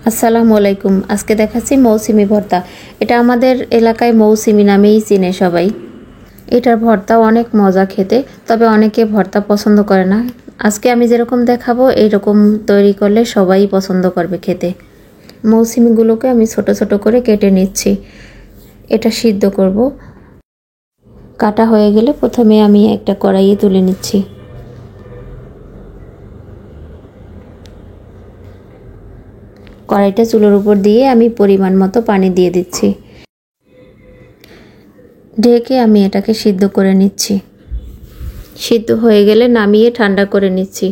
আসসালামু আলাইকুম। আজকে দেখাচ্ছি মৌসুমি ভর্তা। এটা আমাদের এলাকায় মৌসুমি নামেই চিনে সবাই। এটার ভর্তা অনেক মজা খেতে, তবে অনেকে ভর্তা পছন্দ করে না। আজকে আমি যেরকম দেখাবো এইরকম তৈরি করলে সবাই পছন্দ করবে খেতে। মৌসুমিগুলোকে আমি ছোট ছোট করে কেটে নিচ্ছি। এটা সিদ্ধ করব। কাটা হয়ে গেলে প্রথমে আমি একটা কড়াইয়ে তুলে নিচ্ছি। কড়াইটা চুলোর উপর দিয়ে আমি পরিমাণ মতো পানি দিয়ে দিচ্ছি। ঢেকে আমি এটাকে সিদ্ধ করে নিচ্ছি। সিদ্ধ হয়ে গেলে নামিয়ে ঠান্ডা করে নিচ্ছি।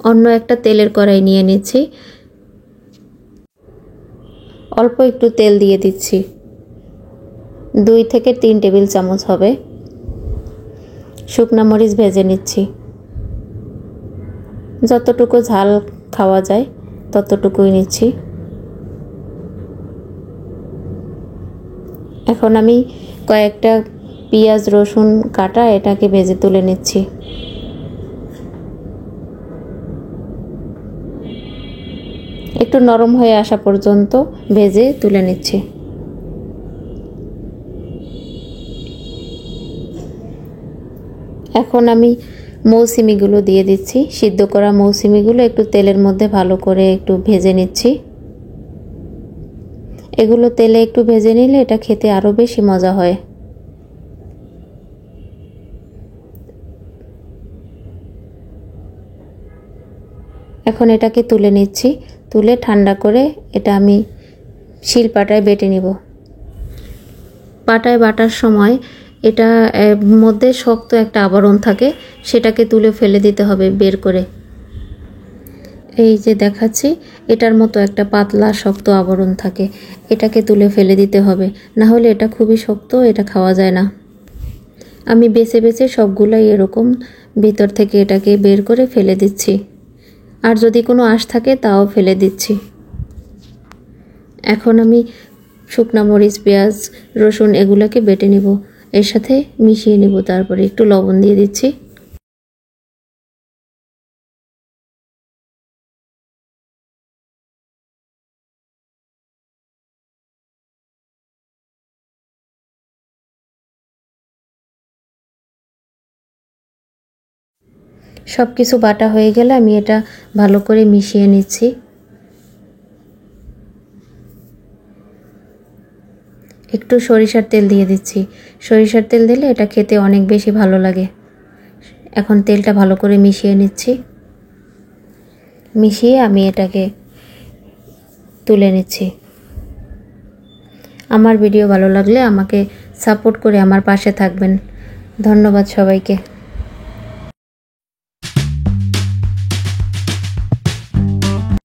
অন্য একটা তেলের কড়াই নিয়ে নিচ্ছি। অল্প একটু তেল দিয়ে দিচ্ছি। 2 থেকে 3 টেবিল চামচ হবে। শুকনা মরিচ ভেজে নিচ্ছি। যতটুকু ঝাল খাওয়া যায় ততটুকুই নিচ্ছি। এখন আমি কয়েকটা পেঁয়াজ রসুন কাটা এটাকে ভেজে তুলে নিচ্ছি। একটু নরম হয়ে আসা পর্যন্ত ভেজে তুলে নিচ্ছি। এখন আমি মৌসুমিগুলো দিয়ে দিচ্ছি। সিদ্ধ করা মৌসুমিগুলো একটু তেলের মধ্যে ভালো করে একটু ভেজে নিচ্ছি। এগুলো তেলে একটু ভেজে নিলে এটা খেতে আরো বেশি মজা হয়। এখন এটাকে তুলে নিচ্ছি। তুলে ঠান্ডা করে এটা আমি শিলপাটায় বেটে নিব। পাটায় বাটার সময় এটা মধ্যে শক্ত একটা আবরণ থাকে, সেটাকে তুলে ফেলে দিতে হবে বের করে। এই যে দেখাচ্ছি, এটার মতো একটা পাতলা শক্ত আবরণ থাকে, এটাকে তুলে ফেলে দিতে হবে, না হলে এটা খুবই শক্ত, এটা খাওয়া যায় না। আমি বেছে বেছে সবগুলাই এরকম ভিতর থেকে এটাকে বের করে ফেলে দিচ্ছি। আর যদি কোনো আঁশ থাকে তাও ফেলে দিচ্ছি। এখন আমি শুকনা মরিচ পেঁয়াজ রসুন এগুলোকে বেটে নিব, এর সাথে মিশিয়ে নিব। তারপরে একটু লবণ দিয়ে দিচ্ছি। সব কিছু বাটা হয়ে গেলে আমি এটা ভালো করে মিশিয়ে নিচ্ছি। একটু সরিষার তেল দিয়ে দিচ্ছি। সরিষার তেল দিলে এটা খেতে অনেক বেশি ভালো লাগে। এখন তেলটা ভালো করে মিশিয়ে নিচ্ছি। মিশিয়ে আমি এটাকে তুলে নিচ্ছি। আমার ভিডিও ভালো লাগলে আমাকে সাপোর্ট করে আমার পাশে থাকবেন। ধন্যবাদ সবাইকে।